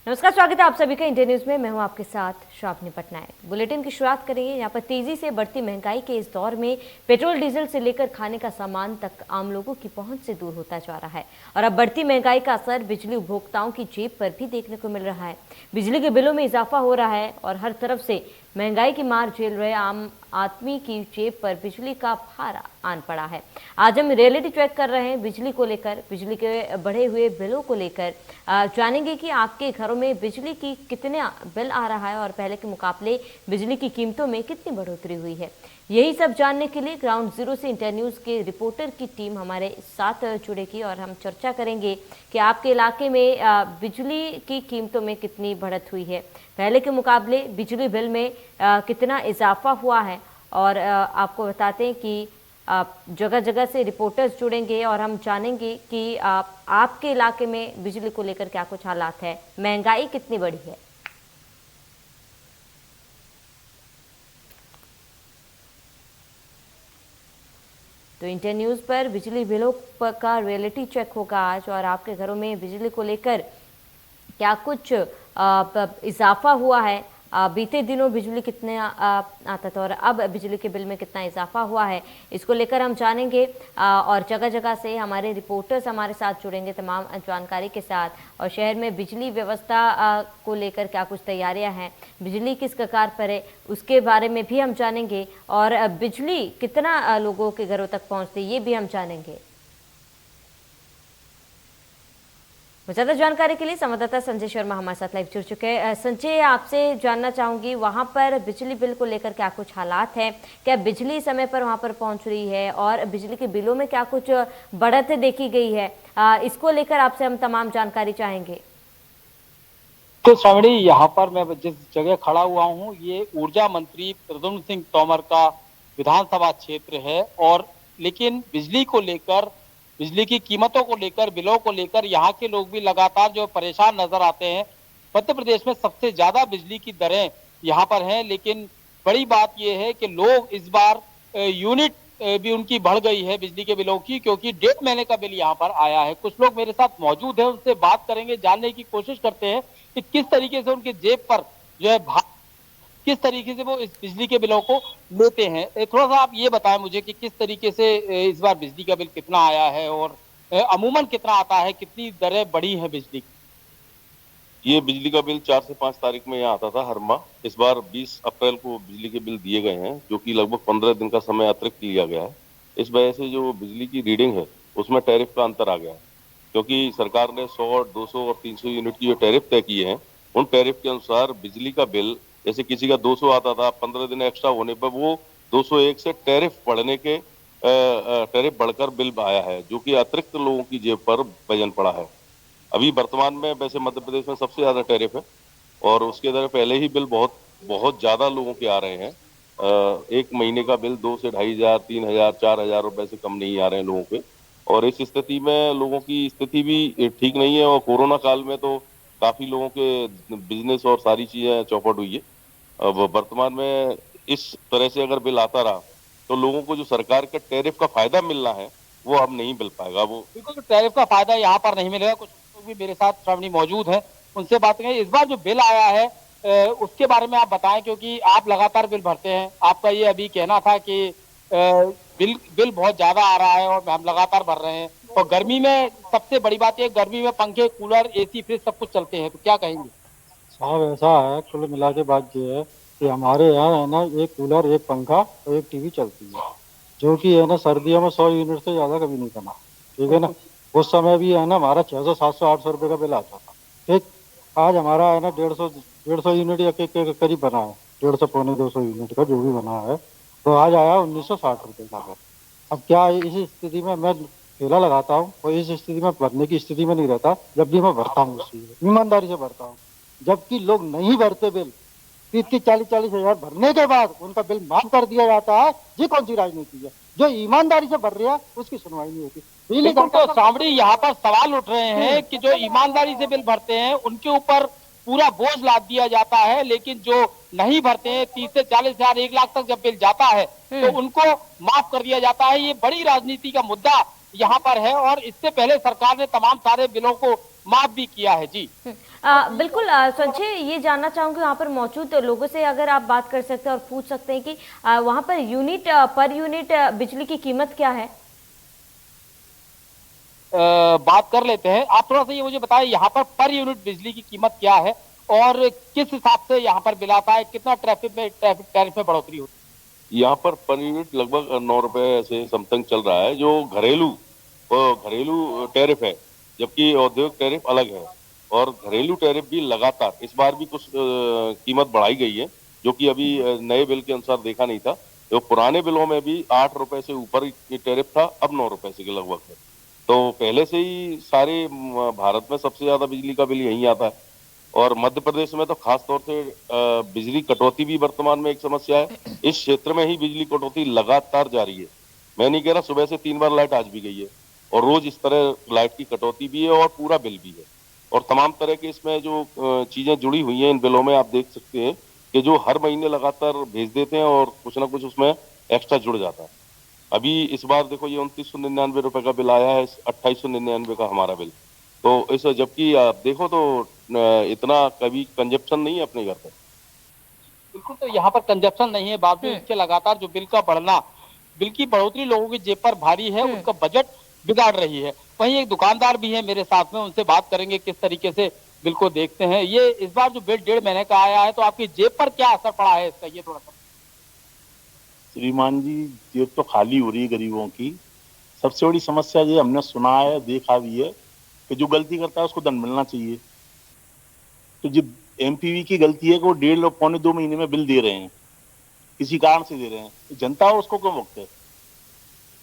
नमस्कार, स्वागत है आप सभी का इंडिया न्यूज में। मैं हूं आपके साथ श्रावणी पटनायक। बुलेटिन की शुरुआत करेंगे। यहाँ पर तेजी से बढ़ती महंगाई के इस दौर में पेट्रोल डीजल से लेकर खाने का सामान तक आम लोगों की पहुंच से दूर होता जा रहा है और अब बढ़ती महंगाई का असर बिजली उपभोक्ताओं की जेब पर भी देखने को मिल रहा है। बिजली के बिलों में इजाफा हो रहा है और हर तरफ से महंगाई की मार झेल रहे आम आदमी की जेब पर बिजली का भार आन पड़ा है। आज हम रियलिटी चेक कर रहे हैं बिजली को लेकर, बिजली के बढ़े हुए बिलों को लेकर। जानेंगे कि आपके घरों में बिजली की कितने बिल आ रहा है और पहले के मुकाबले बिजली की कीमतों में कितनी बढ़ोतरी हुई है। यही सब जानने के लिए ग्राउंड जीरो से इंडिया न्यूज़ के रिपोर्टर की टीम हमारे साथ जुड़ेगी और हम चर्चा करेंगे कि आपके इलाके में बिजली की कीमतों में कितनी बढ़त हुई है, पहले के मुकाबले बिजली बिल में कितना इजाफा हुआ है। और आपको बताते हैं कि जगह जगह से रिपोर्टर्स जुड़ेंगे और हम जानेंगे कि आपके इलाके में बिजली को लेकर क्या कुछ हालात है, महंगाई कितनी बढ़ी है। तो इंडिया न्यूज़ पर बिजली बिलों का रियलिटी चेक होगा आज और आपके घरों में बिजली को लेकर क्या कुछ इजाफा हुआ है। बीते दिनों बिजली कितने आता था और अब बिजली के बिल में कितना इजाफा हुआ है, इसको लेकर हम जानेंगे। और जगह जगह से हमारे रिपोर्टर्स हमारे साथ जुड़ेंगे तमाम जानकारी के साथ। और शहर में बिजली व्यवस्था को लेकर क्या कुछ तैयारियां हैं, बिजली किस कगार पर है, उसके बारे में भी हम जानेंगे। और बिजली कितना लोगों के घरों तक पहुंचती है, ये भी हम जानेंगे। ज्यादा जानकारी के लिए संवाददाता संजय शर्मा हमारे साथ लाइव जुड़ चुके हैं। संजय, आपसे जानना चाहूंगी वहां पर बिजली बिल को लेकर क्या कुछ हालात हैं, क्या बिजली समय पर वहां पर पहुंच रही है और बिजली के बिलों में क्या कुछ बढ़त देखी गई है, इसको लेकर आपसे हम तमाम जानकारी चाहेंगे। तो श्रावणी, यहाँ पर मैं जिस जगह खड़ा हुआ हूँ ये ऊर्जा मंत्री प्रद्युम्न सिंह तोमर का विधानसभा क्षेत्र है। और लेकिन बिजली को लेकर, बिजली की कीमतों को लेकर, बिलों को लेकर यहाँ के लोग भी लगातार जो परेशान नजर आते हैं। मध्य प्रदेश में सबसे ज्यादा बिजली की दरें यहाँ पर हैं, लेकिन बड़ी बात यह है कि लोग इस बार यूनिट भी उनकी बढ़ गई है बिजली के बिलों की, क्योंकि 1.5 महीने का बिल यहाँ पर आया है। कुछ लोग मेरे साथ मौजूद हैं, उनसे बात करेंगे, जानने की कोशिश करते हैं कि किस तरीके से उनके जेब पर जो है किस तरीके से वो इस बिजली के बिलों को लेते हैं। थोड़ा सा आप ये बताएं मुझे कि किस तरीके से इस बार बिजली का बिल कितना आया है और अमूमन कितना आता है, कितनी दरें बढ़ी हैं बिजली की। ये बिजली का बिल 4 से 5 तारीख में यहाँ आता था हर माह। इस बार 20 अप्रैल को बिजली के बिल दिए गए हैं, जो कि लगभग 15 दिन का समय अतिरिक्त लिया गया है। इस वजह से जो बिजली की रीडिंग है उसमें टैरिफ का अंतर आ गया है, क्योंकि सरकार ने 100, 200 और 300 यूनिट की जो टैरिफ तय किए हैं, उन टैरिफ के अनुसार बिजली का बिल, जैसे किसी का 200 आता था, 15 दिन एक्स्ट्रा होने पर वो 201 से टैरिफ बढ़ने के टैरिफ बढ़कर बिल आया है, जो कि अतिरिक्त लोगों की जेब पर वजन पड़ा है। अभी वर्तमान में वैसे मध्य प्रदेश में सबसे ज्यादा टैरिफ है और उसके अंदर पहले ही बिल बहुत ज्यादा लोगों के आ रहे हैं। एक महीने का बिल 2 से 2,500, 3,000, 4,000 रुपए से कम नहीं आ रहे हैं लोगों के। और इस स्थिति में लोगों की स्थिति भी ठीक नहीं है और कोरोना काल में तो काफी लोगों के बिजनेस और सारी चीजें चौपट हुई है। अब वर्तमान में इस तरह से अगर बिल आता रहा तो लोगों को जो सरकार का टैरिफ का फायदा मिलना है वो अब नहीं मिल पाएगा। वो बिल्कुल, तो टैरिफ का फायदा यहाँ पर नहीं मिलेगा। कुछ लोग भी मेरे साथ श्रावणी मौजूद हैं, उनसे बात करेंगे। इस बार जो बिल आया है उसके बारे में आप बताएं, क्योंकि आप लगातार बिल भरते हैं। आपका ये अभी कहना था कि बिल बहुत ज्यादा आ रहा है और हम लगातार भर रहे हैं। और गर्मी में सबसे बड़ी बात है, गर्मी में पंखे, कूलर, एसी, फ्रिज सब कुछ चलते हैं, तो क्या कहेंगे? साहब ऐसा है, कुल मिला के बात ये है कि हमारे यहाँ है ना एक कूलर, एक पंखा और एक टीवी चलती है, जो कि है ना सर्दियों में 100 यूनिट से ज़्यादा कभी नहीं बना। ठीक है ना, उस समय भी है ना हमारा 600, 700, 800 रुपये का बिल आता था। ठीक, आज हमारा है ना 150 यूनिट या के करीब बना है, 150, पौने 200 यूनिट का जो भी बना है, तो आज आया 1960 रुपये का बिल। अब क्या इस स्थिति में मैं ठेला लगाता हूँ और इस स्थिति में भरने की स्थिति में नहीं रहता, जब भी मैं भरता हूँ उस चीज़ ईमानदारी से भरता हूँ, जबकि लोग नहीं भरते बिल। 30-40 हजार भरने के बाद उनका बिल माफ कर दिया जाता है। ये कौन सी राजनीति है? जो ईमानदारी से भर रहा है उसकी सुनवाई नहीं होती। बिल्कुल, तो श्रावणी यहाँ पर सवाल उठ रहे हैं कि जो ईमानदारी से बिल भरते हैं उनके ऊपर पूरा बोझ लाद दिया जाता है, लेकिन जो नहीं भरते हैं 30 से 40 हजार, 1 लाख तक जब बिल जाता है तो उनको माफ कर दिया जाता है। ये बड़ी राजनीति का मुद्दा यहाँ पर है और इससे पहले सरकार ने तमाम सारे बिलों को माफ भी किया है। जी बिल्कुल संजय, ये जानना चाहूंगी वहाँ पर मौजूद लोगों से अगर आप बात कर सकते हैं और पूछ सकते हैं कि वहाँ पर पर यूनिट बिजली की कीमत क्या है? बात कर लेते हैं। आप थोड़ा सा ये मुझे बताएं, यहाँ पर यूनिट बिजली की कीमत क्या है और किस हिसाब से यहाँ पर बिल आता है, कितना टैरिफ में बढ़ोतरी होती है? यहाँ पर यूनिट लगभग 9 रुपए से समथिंग चल रहा है, जो घरेलू टैरिफ है, जबकि औद्योगिक टैरिफ अलग है। और घरेलू टैरिफ भी लगातार इस बार भी कुछ कीमत बढ़ाई गई है, जो कि अभी नए बिल के अनुसार देखा नहीं था। तो पुराने बिलों में भी 8 रुपए से ऊपर की टैरिफ था, अब 9 रुपए से के लगभग है। तो पहले से ही सारे भारत में सबसे ज्यादा बिजली का बिल यहीं आता है। और मध्य प्रदेश में तो खास तौर से बिजली कटौती भी वर्तमान में एक समस्या है। इस क्षेत्र में ही बिजली कटौती लगातार जारी है। मैं नहीं कह रहा, सुबह से 3 बार लाइट आज भी गई है और रोज इस तरह लाइट की कटौती भी है और पूरा बिल भी है। और तमाम तरह के इसमें जो चीजें जुड़ी हुई हैं इन बिलों में, आप देख सकते हैं कि जो हर महीने लगातार भेज देते हैं और कुछ ना कुछ उसमें एक्स्ट्रा जुड़ जाता है। अभी इस बार देखो, ये 2999 रुपए का बिल आया है, 2899 का हमारा बिल। तो इस जबकि आप देखो तो इतना कभी कंजप्शन नहीं है अपने घर पर। बिल्कुल, तो यहाँ पर कंजप्शन नहीं है, बावजूद इसके लगातार जो बिल का बढ़ना, बिल की बढ़ोतरी लोगों की जेब पर भारी है, उनका बजट बिगाड़ रही है। वहीं एक दुकानदार भी है मेरे साथ में, उनसे बात करेंगे किस तरीके से बिल को देखते हैं। ये इस बार जो बिल 1.5 महीने का आया है, तो आपकी जेब पर क्या असर पड़ा है इसका, ये थोड़ा सा। श्रीमान जी, जेब तो खाली हो रही है गरीबों की। सबसे बड़ी समस्या ये हमने सुना है, देखा भी है कि जो गलती करता है उसको दंड मिलना चाहिए। तो जो एमपीवी की गलती है कि वो 1.5 पौने 2 महीने में बिल दे रहे हैं, किसी कारण से दे रहे हैं, तो जनता उसको क्यों भुगते?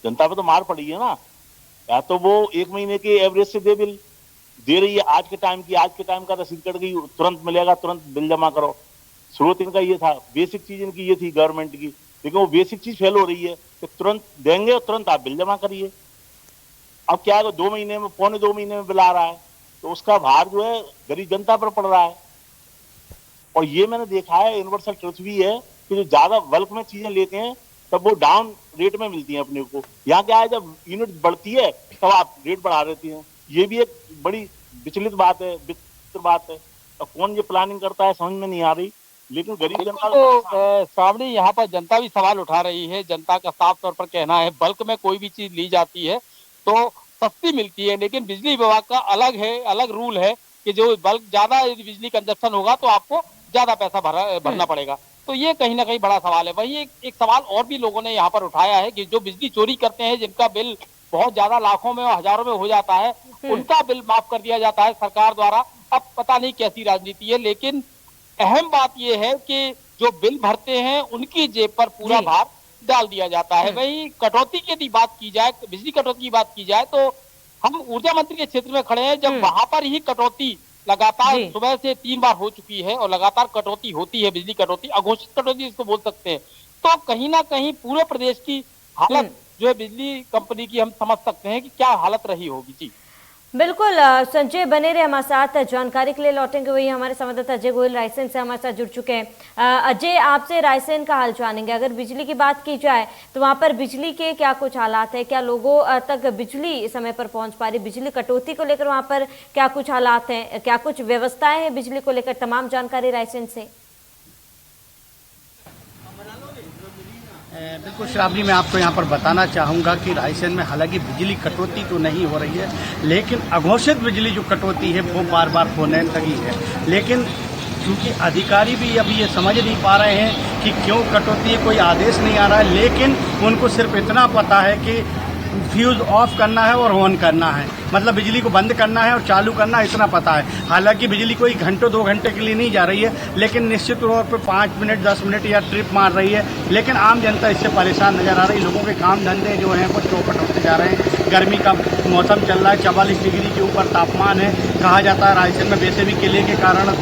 जनता पे तो मार पड़ी है ना। या तो वो 1 महीने के एवरेज से बिल दे रही है, आज के टाइम का रसीद कट गई, तुरंत मिलेगा, तुरंत बिल जमा करो। स्रोत इनका ये था, बेसिक चीज इनकी ये थी गवर्नमेंट की, लेकिन वो बेसिक चीज फेल हो रही है कि तुरंत देंगे और तुरंत आप बिल जमा करिए। अब क्या है, 2 महीने में, पौने 2 महीने में बिल आ रहा है, तो उसका भार जो है गरीब जनता पर पड़ रहा है। और ये मैंने देखा है, यूनिवर्सल ट्रुथ भी है कि जो ज्यादा बल्क में चीजें लेते हैं तब वो डाउन रेट में मिलती हैं अपने को। यहाँ क्या है, जब यूनिट बढ़ती है तब आप रेट बढ़ा देती हैं। ये भी एक बड़ी विचलित बात है, विचित्र बात है। अब कौन ये प्लानिंग करता है समझ में नहीं आ रही, लेकिन गरीब जनता तो श्रावणी, यहाँ पर जनता भी सवाल उठा रही है। जनता का साफ तौर पर कहना है, बल्क में कोई भी चीज ली जाती है तो सस्ती मिलती है, लेकिन बिजली विभाग का अलग रूल है कि जो बल्क ज्यादा बिजली कंजप्शन होगा तो आपको ज्यादा पैसा भरना पड़ेगा। तो ये कहीं ना कहीं बड़ा सवाल है। वही एक सवाल और भी लोगों ने यहाँ पर उठाया है कि जो बिजली चोरी करते हैं, जिनका बिल बहुत ज्यादा लाखों में और हजारों में हो जाता है, उनका बिल माफ कर दिया जाता है सरकार द्वारा। अब पता नहीं कैसी राजनीति है, लेकिन अहम बात यह है कि जो बिल भरते हैं उनकी जेब पर पूरा भार डाल दिया जाता है। वही कटौती की यदि बात की जाए, बिजली कटौती की बात की जाए, तो हम ऊर्जा मंत्री के क्षेत्र में खड़े हैं, जब वहां पर ही कटौती लगातार सुबह से 3 बार हो चुकी है और लगातार कटौती होती है, बिजली कटौती, अघोषित कटौती इसको बोल सकते हैं। तो कहीं ना कहीं पूरे प्रदेश की हालत जो है बिजली कंपनी की, हम समझ सकते हैं कि क्या हालत रही होगी। जी बिल्कुल संजय, बने रहे हमारे साथ, जानकारी के लिए लौटेंगे। वही हमारे संवाददाता अजय गोयल रायसेन से हमारे साथ जुड़ चुके हैं। अजय, आपसे रायसेन का हाल जानेंगे। अगर बिजली की बात की जाए तो वहां पर बिजली के क्या कुछ हालात है, क्या लोगों तक बिजली समय पर पहुंच पा रही, बिजली कटौती को लेकर वहां पर क्या कुछ हालात हैं, क्या कुछ व्यवस्थाएं हैं बिजली को लेकर, तमाम जानकारी रायसेन से। बिल्कुल श्रावणी, मैं आपको यहाँ पर बताना चाहूँगा कि रायसेन में हालांकि बिजली कटौती तो नहीं हो रही है, लेकिन अघोषित बिजली जो कटौती है वो बार बार होने लगी है। लेकिन क्योंकि अधिकारी भी अभी ये समझ नहीं पा रहे हैं कि क्यों कटौती है, कोई आदेश नहीं आ रहा है, लेकिन उनको सिर्फ इतना पता है कि फ्यूज़ ऑफ करना है और ऑन करना है, मतलब बिजली को बंद करना है और चालू करना है, इतना पता है। हालांकि बिजली कोई घंटों 2 घंटे के लिए नहीं जा रही है, लेकिन निश्चित तौर पर 5 मिनट 10 मिनट या ट्रिप मार रही है। लेकिन आम जनता इससे परेशान नजर आ रही है। लोगों के काम धंधे जो हैं वो चौपट होते जा रहे हैं। गर्मी का मौसम चल रहा है, 44 डिग्री के ऊपर तापमान है। कहा जाता है रायसेन में वैसे भी किले के कारण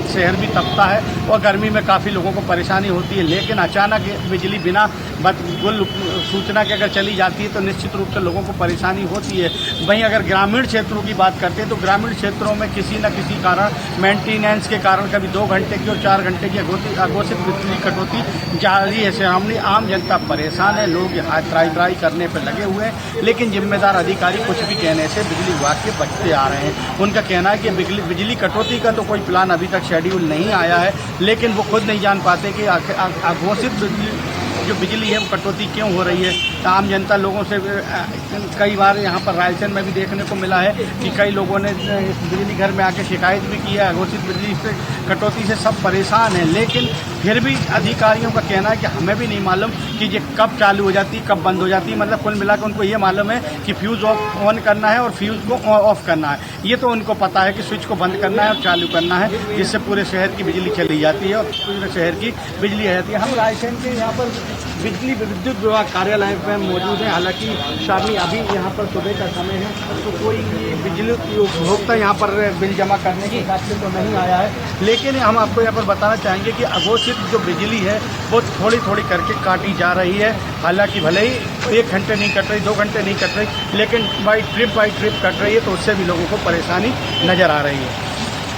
शहर भी तपता है और गर्मी में काफ़ी लोगों को परेशानी होती है। लेकिन अचानक बिजली बिना गुल सूचना के अगर चली जाती है तो निश्चित रूप से लोगों को परेशानी होती है। वहीं अगर ग्रामीण क्षेत्रों की बात करते हैं तो ग्रामीण क्षेत्रों में किसी न किसी कारण मेंटेनेंस के कारण कभी 2 घंटे की और 4 घंटे की अघोषित बिजली कटौती जारी है। सामने आम जनता परेशान है, लोग यहाँ त्राई करने पर लगे हुए हैं, लेकिन जिम्मेदार अधिकारी कुछ भी कहने से बिजली विभाग के बचते आ रहे हैं। उनका का कहना है कि बिजली कटौती का तो कोई प्लान अभी तक शेड्यूल नहीं आया है, लेकिन वो खुद नहीं जान पाते कि अघोषित जो बिजली है वो कटौती क्यों हो रही है। आम जनता लोगों से कई बार यहाँ पर रायसेन में भी देखने को मिला है कि कई लोगों ने इस बिजली घर में आके शिकायत भी की है। अघोषित बिजली से कटौती से सब परेशान हैं, लेकिन फिर भी अधिकारियों का कहना है कि हमें भी नहीं मालूम कि ये कब चालू हो जाती है, कब बंद हो जाती है। मतलब कुल मिलाकर उनको ये मालूम है कि फ्यूज़ ऑन करना है और फ्यूज़ को ऑफ करना है। ये तो उनको पता है कि स्विच को बंद करना है और चालू करना है, जिससे पूरे शहर की बिजली चली जाती है और पूरे शहर की बिजली आ जाती है। हम रायसेन के यहाँ पर बिजली विद्युत विभाग कार्यालय में मौजूद हैं। हालांकि शामी अभी यहाँ पर सुबह का समय है, तो कोई बिजली उपभोक्ता यहाँ पर बिल जमा करने के हिसाब से तो नहीं आया है। लेकिन हम आपको यहाँ पर बताना चाहेंगे कि अघोषित जो बिजली है वो थोड़ी थोड़ी करके काटी जा रही है। हालांकि भले ही 1 घंटे नहीं कट रही, 2 घंटे नहीं कट रही, लेकिन बाई ट्रिप कट रही है, तो उससे भी लोगों को परेशानी नजर आ रही है।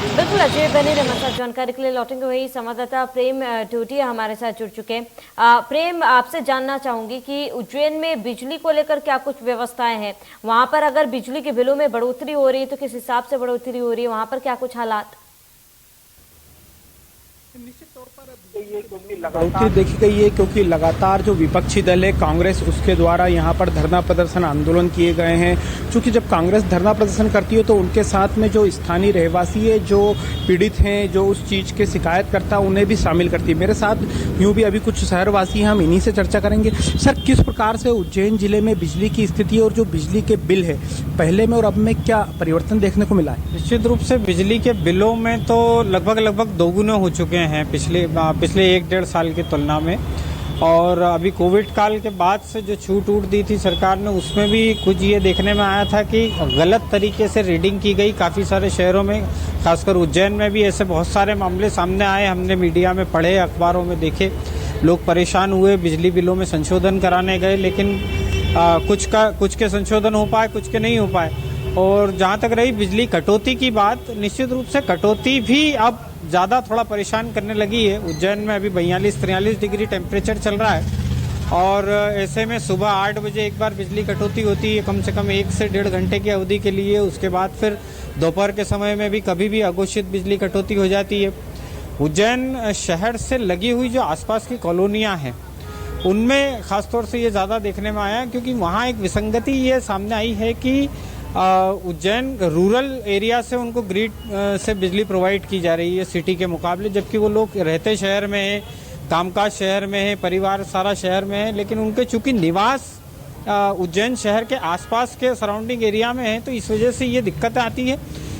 बिल्कुल, अजय बने रहे हमारे साथ। जानकारी के लिए लौटेंगे। वही संवाददाता प्रेम टोटिया हमारे साथ जुड़ चुके हैं। प्रेम, आपसे जानना चाहूंगी कि उज्जैन में बिजली को लेकर क्या कुछ व्यवस्थाएं हैं? वहां पर अगर बिजली के बिलों में बढ़ोतरी हो रही है तो किस हिसाब से बढ़ोतरी हो रही है? वहां पर क्या कुछ हालात? निश्चित तौर पर बढ़ोतरी देखी गई है, क्योंकि लगातार जो विपक्षी दल है कांग्रेस, उसके द्वारा यहाँ पर धरना प्रदर्शन आंदोलन किए गए हैं। क्योंकि जब कांग्रेस धरना प्रदर्शन करती है तो उनके साथ में जो स्थानीय रहवासी है, जो पीड़ित हैं, जो उस चीज़ के शिकायत करता है, उन्हें भी शामिल करती है। मेरे साथ यूँ भी अभी कुछ शहरवासी हैं, हम इन्हीं से चर्चा करेंगे। सर, किस प्रकार से उज्जैन जिले में बिजली की स्थिति और जो बिजली के बिल है पहले में और अब में क्या परिवर्तन देखने को मिला है? निश्चित रूप से बिजली के बिलों में तो लगभग दोगुने हो चुके हैं पिछले 1-1.5 साल की तुलना में। और अभी कोविड काल के बाद से जो छूट दी थी सरकार ने, उसमें भी कुछ ये देखने में आया था कि गलत तरीके से रीडिंग की गई काफ़ी सारे शहरों में। खासकर उज्जैन में भी ऐसे बहुत सारे मामले सामने आए, हमने मीडिया में पढ़े, अखबारों में देखे। लोग परेशान हुए, बिजली बिलों में संशोधन कराने गए, लेकिन कुछ के संशोधन हो पाए, कुछ के नहीं हो पाए। और जहाँ तक रही बिजली कटौती की बात, निश्चित रूप से कटौती भी अब ज़्यादा थोड़ा परेशान करने लगी है। उज्जैन में अभी 42-43 डिग्री टेम्परेचर चल रहा है और ऐसे में सुबह 8 बजे एक बार बिजली कटौती होती है, कम से कम 1 से 1.5 घंटे की अवधि के लिए। उसके बाद फिर दोपहर के समय में भी कभी भी अघोषित बिजली कटौती हो जाती है। उज्जैन शहर से लगी हुई जो आसपास की कॉलोनियाँ हैं, उनमें ख़ासतौर से ये ज़्यादा देखने में आया, क्योंकि वहाँ एक विसंगति ये सामने आई है कि उज्जैन रूरल एरिया से उनको ग्रिड से बिजली प्रोवाइड की जा रही है सिटी के मुकाबले, जबकि वो लोग रहते शहर में हैं, कामकाज शहर में है, परिवार सारा शहर में है, लेकिन उनके चूंकि निवास उज्जैन शहर के आसपास के सराउंडिंग एरिया में है, तो इस वजह से ये दिक्कतें आती है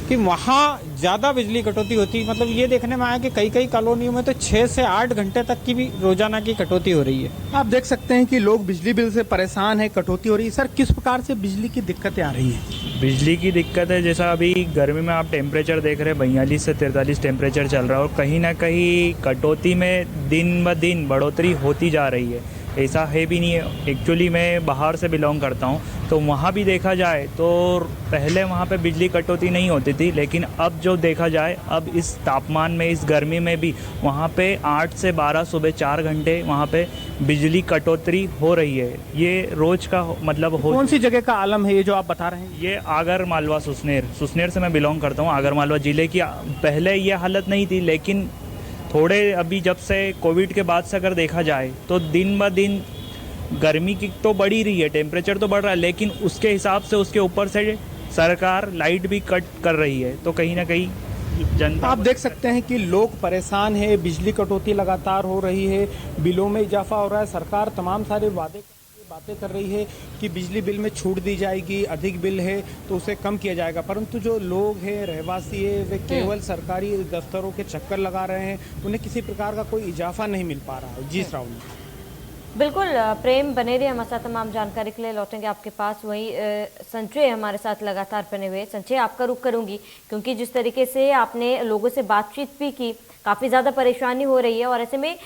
कि वहाँ ज़्यादा बिजली कटौती होती है। मतलब ये देखने में आया कि कई कॉलोनियों में तो 6 से 8 घंटे तक की भी रोजाना की कटौती हो रही है। आप देख सकते हैं कि लोग बिजली बिल से परेशान है, कटौती हो रही है। सर, किस प्रकार से बिजली की दिक्कतें आ रही हैं? बिजली की दिक्कत है, जैसा अभी गर्मी में आप टेम्परेचर देख रहे हैं, 42 से 43 टेम्परेचर चल रहा है और कहीं ना कहीं कटौती में दिन ब दिन बढ़ोतरी होती जा रही है। ऐसा है भी नहीं है। एक्चुअली मैं बाहर से बिलोंग करता हूँ, तो वहाँ भी देखा जाए तो पहले वहाँ पे बिजली कटौती नहीं होती थी, लेकिन अब जो देखा जाए, अब इस तापमान में, इस गर्मी में भी वहाँ पे 8 से 12 सुबह 4 घंटे वहाँ पे बिजली कटौती हो रही है। ये रोज का मतलब हो। कौन सी जगह का आलम है ये जो आप बता रहे हैं? ये आगर मालवा सुसनेर से मैं बिलोंग करता हूँ। आगर मालवा जिले की पहले ये हालत नहीं थी, लेकिन थोड़े अभी जब से कोविड के बाद से अगर देखा जाए तो दिन ब दिन गर्मी की तो बढ़ ही रही है, टेम्परेचर तो बढ़ रहा है, लेकिन उसके हिसाब से उसके ऊपर से सरकार लाइट भी कट कर रही है। तो कहीं ना कहीं जनता, आप देख सकते हैं कि लोग परेशान है, बिजली कटौती लगातार हो रही है, बिलों में इजाफा हो रहा है। सरकार तमाम सारे बातें कर रही है कि बिजली बिल में छूट दी जाएगी, अधिक बिल है तो उसे कम किया जाएगा, परंतु जो लोग हैं, रहवासी है, वे केवल सरकारी दफ्तरों के चक्कर लगा रहे हैं, उन्हें किसी प्रकार का कोई इजाफा नहीं मिल पा रहा है। जी श्रावणी। बिल्कुल, प्रेम बने रहिए हमारे साथ। तमाम जानकारी के लिए लौटेंगे आपके पास। वही संजय हमारे साथ लगातार बने हुए। संजय, आपका रुख करूंगी, क्योंकि जिस तरीके से आपने लोगों से बातचीत भी की, काफ़ी ज़्यादा परेशानी हो रही है और ऐसे में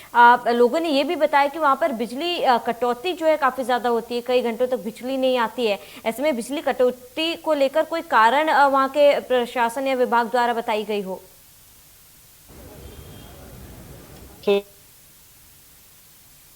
लोगों ने ये भी बताया कि वहाँ पर बिजली कटौती जो है काफ़ी ज़्यादा होती है, कई घंटों तक बिजली नहीं आती है। ऐसे में बिजली कटौती को लेकर कोई कारण वहाँ के प्रशासन या विभाग द्वारा बताई गई हो?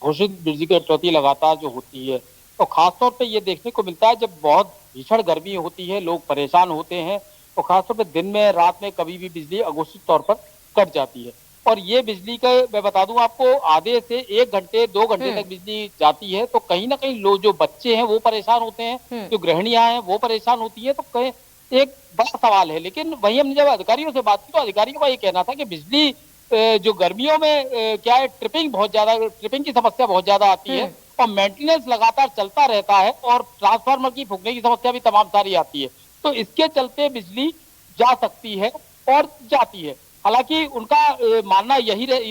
घोषित बिजली की कटौती लगातार जो होती है, तो खासतौर पे ये देखने को मिलता है जब बहुत भीषण गर्मी होती है, लोग परेशान होते हैं, और खासतौर पर दिन में, रात में कभी भी बिजली अघोषित तौर पर कट जाती है। और ये बिजली का मैं बता दूं आपको, आधे से 1 घंटे 2 घंटे तक बिजली जाती है, तो कहीं ना कहीं लोग, जो बच्चे हैं वो परेशान होते हैं, जो गृहिणियां हैं वो परेशान होती है। तो कहीं एक बड़ा सवाल है। लेकिन वही हमने जब अधिकारियों से बात की तो अधिकारियों का ये कहना था कि बिजली जो गर्मियों में क्या है, ट्रिपिंग की समस्या बहुत ज्यादा आती है और मेंटेनेंस लगातार चलता रहता है और ट्रांसफार्मर की फूकने की समस्या भी तमाम सारी आती है। तो इसके चलते बिजली जा सकती है और जाती है। हालांकि उनका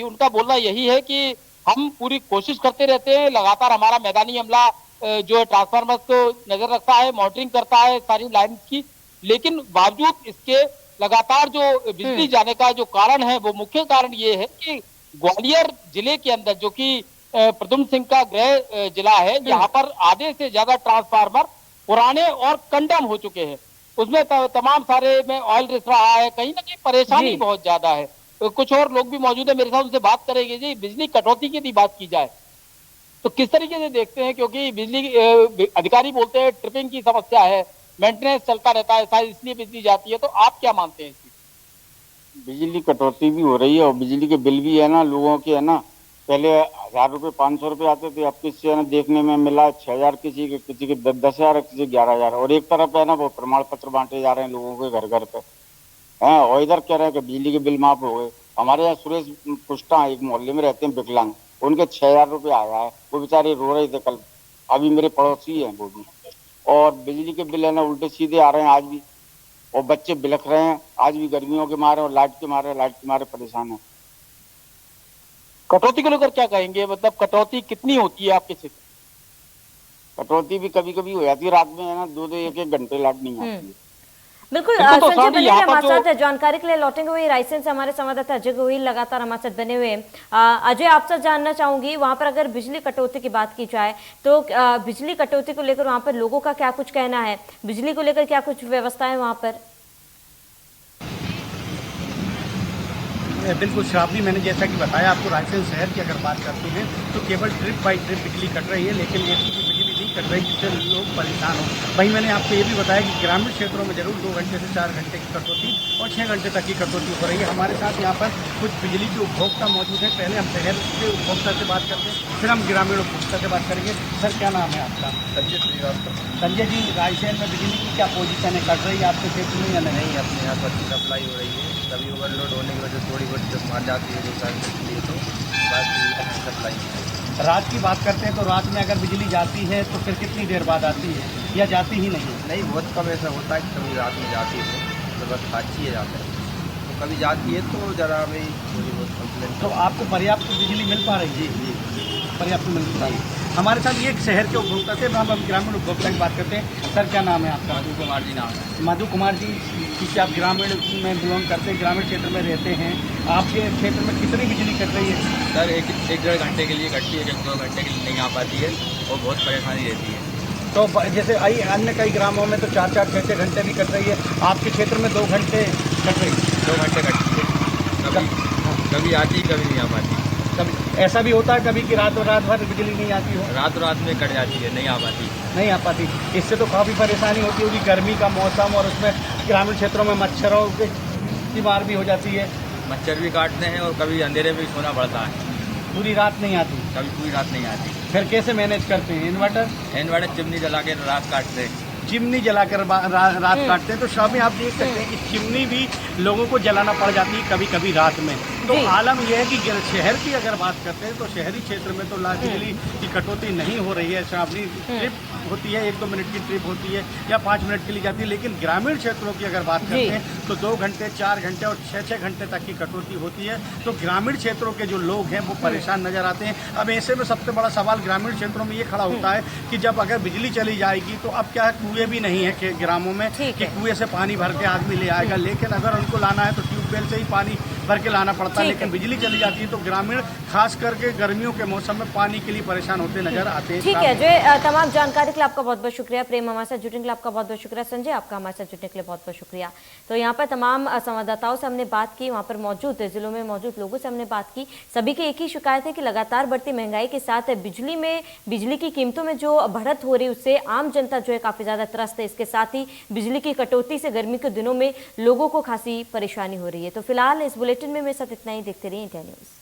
उनका बोलना यही है कि हम पूरी कोशिश करते रहते हैं, लगातार हमारा मैदानी अमला जो है ट्रांसफार्मर को नजर रखता है, मॉनिटरिंग करता है सारी लाइन की, लेकिन बावजूद इसके लगातार जो बिजली जाने का जो कारण है, वो मुख्य कारण ये है कि ग्वालियर जिले के अंदर, जो कि प्रद्युम्न सिंह का गृह जिला है, यहाँ पर आधे से ज्यादा ट्रांसफार्मर पुराने और कंडम हो चुके हैं। उसमें तमाम सारे में ऑयल रिस रहा है, कहीं ना कहीं परेशानी बहुत ज्यादा है। तो कुछ और लोग भी मौजूद है मेरे साथ, उनसे बात करेंगे। जी, बिजली कटौती की यदि बात की जाए तो किस तरीके से देखते हैं? क्योंकि बिजली अधिकारी बोलते हैं ट्रिपिंग की समस्या है, मेंटेनेंस चलता रहता है, शायद इसलिए बिजली जाती है। तो आप क्या मानते हैं इसकी? बिजली कटौती भी हो रही है और बिजली के बिल भी है ना, लोगों के है ना, पहले 1000 रुपये 500 रुपये आते थे, अब किसी है ना देखने में मिला 6000, किसी के 10,000, किसी के 11,000। और एक तरफ है ना वो प्रमाण पत्र बांटे जा रहे हैं लोगों के घर घर पे हैं, और इधर कह रहे हैं कि बिजली के बिल माफ हो गए। हमारे यहाँ सुरेश पुष्टा एक मोहल्ले में रहते हैं विकलांग, उनके 6000 रुपये आया है, वो बेचारे रो रहे थे कल, अभी मेरे पड़ोसी हैं वो भी। और बिजली के बिल है ना उल्टे सीधे आ रहे हैं आज भी, और बच्चे बिलख रहे हैं आज भी गर्मियों के मारे और लाइट के मारे परेशान है। कटौती को लेकर क्या कहेंगे? मतलब कटौती कितनी होती है आपके क्षेत्र? कटौती भी कभी कभी हो जाती है, रात में है ना 2-1 घंटे लाइट नहीं आती है। बिल्कुल संजय बने हमारे साथ जानकारी के लिए लौटेंगे हुए रायसेन से हमारे संवाददाता अजय गोहिल लगातार हमारे साथ बने हुए हैं। अजय, आपसे जानना चाहूंगी, वहां पर अगर बिजली कटौती की बात की जाए तो बिजली कटौती को लेकर वहां पर लोगों का क्या कुछ कहना है? बिजली को लेकर क्या कुछ व्यवस्था है वहां पर? बिल्कुल श्रावणी, मैंने जैसा कि बताया आपको, रायसेन शहर की अगर बात करते हैं तो केवल ट्रिप बाई ट्रिप बिजली कट रही है, लेकिन ऐसी भी बिजली नहीं कट रही जिससे लोग परेशान हों। वहीं मैंने आपको ये भी बताया कि ग्रामीण क्षेत्रों में जरूर 2 घंटे से 4 घंटे की कटौती और 6 घंटे तक की कटौती हो रही है। हमारे साथ यहाँ पर कुछ बिजली के उपभोक्ता मौजूद हैं। पहले हम शहर के उपभोक्ता से बात करते हैं, फिर हम ग्रामीण उपभोक्ता से बात करेंगे। सर, क्या नाम है आपका? संजय श्रीवास्तव। संजय जी, रायसेन में बिजली की क्या पोजीशन है? कट रही है आपके क्षेत्र में या नहीं? अपने यहाँ पर अच्छी सप्लाई हो रही है, कभी ओवरलोड होने की वजह से थोड़ी बहुत जब मार जाती है 2-4 घंटे के लिए, तो बाकी अच्छी सप्लाई है। रात की बात करते हैं तो रात में अगर बिजली जाती है तो फिर कितनी देर बाद आती है या जाती ही नहीं? नहीं, बहुत कम ऐसा होता है कि कभी रात में जाती है तो बस अच्छी है जाते हैं, तो कभी जाती है तो ज़रा भाई थोड़ी बहुत कंप्लेंट। तो आपको पर्याप्त बिजली मिल पा रही है? जी, पर्याप्त मिल पा रही है। हमारे साथ ये एक शहर के उपभोक्ता से, हम ग्रामीण उपभोक्ता की बात करते हैं। सर, क्या नाम है आपका? मधु कुमार जी नाम है। मधु कुमार जी, क्योंकि आप ग्रामीण में बिलोंग करते हैं, ग्रामीण क्षेत्र में रहते हैं, आपके क्षेत्र में कितनी बिजली कट रही है? सर, 1-1.5 घंटे के लिए कटती है, 1-2 घंटे के लिए नहीं आ पाती है और बहुत परेशानी रहती है। तो जैसे अन्य कई ग्रामों में तो 4-4, 6-6 घंटे भी कट रही है, आपके क्षेत्र में 2 घंटे कट रही है? 2 घंटे कटती है, कभी आती कभी नहीं आ पाती। कभी ऐसा भी होता है कभी कि रात भर बिजली नहीं आती हो? रात में कट जाती है, नहीं आ पाती। इससे तो काफ़ी परेशानी होती होगी, गर्मी का मौसम और उसमें ग्रामीण क्षेत्रों में मच्छरों की मार भी हो जाती है। मच्छर भी काटते हैं और कभी अंधेरे में भी सोना पड़ता है। पूरी रात नहीं आती? कभी पूरी रात नहीं आती। फिर कैसे मैनेज करते हैं? इन्वर्टर चिमनी जला के रात काटते हैं। चिमनी जलाकर रात काटते हैं। तो शामी आप देख सकते हैं कि चिमनी भी लोगों को जलाना पड़ जाती है कभी कभी रात में। तो आलम यह है कि शहर की अगर बात करते हैं तो शहरी क्षेत्र में तो बिजली की कटौती नहीं हो रही है। शामी ट्रिप होती है, 1-2 मिनट की ट्रिप होती है या 5 मिनट के लिए जाती है, लेकिन ग्रामीण क्षेत्रों की अगर बात करते हैं तो 2 घंटे, 4 घंटे और 6-6 घंटे तक की कटौती होती है। तो ग्रामीण क्षेत्रों के जो लोग हैं वो परेशान नजर आते हैं। अब ऐसे में सबसे बड़ा सवाल ग्रामीण क्षेत्रों में ये खड़ा होता है कि जब अगर बिजली चली जाएगी तो अब क्या है, कुएं भी नहीं है ग्रामों में कि कुएं से पानी भर के आदमी ले आएगा, लेकिन अगर उनको लाना है तो ट्यूबवेल से ही पानी भर के लाना पड़ता है, लेकिन बिजली चली जाती है तो ग्रामीण खास करके गर्मियों के मौसम में पानी के लिए परेशान होते नजर आते हैं। ठीक है जो तमाम जानकारी के लिए आपका बहुत बहुत शुक्रिया। प्रेम हमारे साथ जुड़ने के लिए आपका बहुत बहुत शुक्रिया। संजय आपका हमारे साथ जुड़ने के लिए बहुत बहुत शुक्रिया। तो यहाँ पर तमाम संवाददाताओं से हमने बात की, वहाँ पर मौजूद जिलों में मौजूद लोगों से हमने बात की। सभी की एक ही शिकायत है कि लगातार बढ़ती महंगाई के साथ बिजली की कीमतों में जो बढ़त हो रही है उससे आम जनता जो है काफी ज्यादा त्रस्त है। इसके साथ ही बिजली की कटौती से गर्मी के दिनों में लोगों को खासी परेशानी हो रही है। तो फिलहाल इस बुलेटिन में मेरे साथ इतना ही। देखते रहिए इंडिया न्यूज।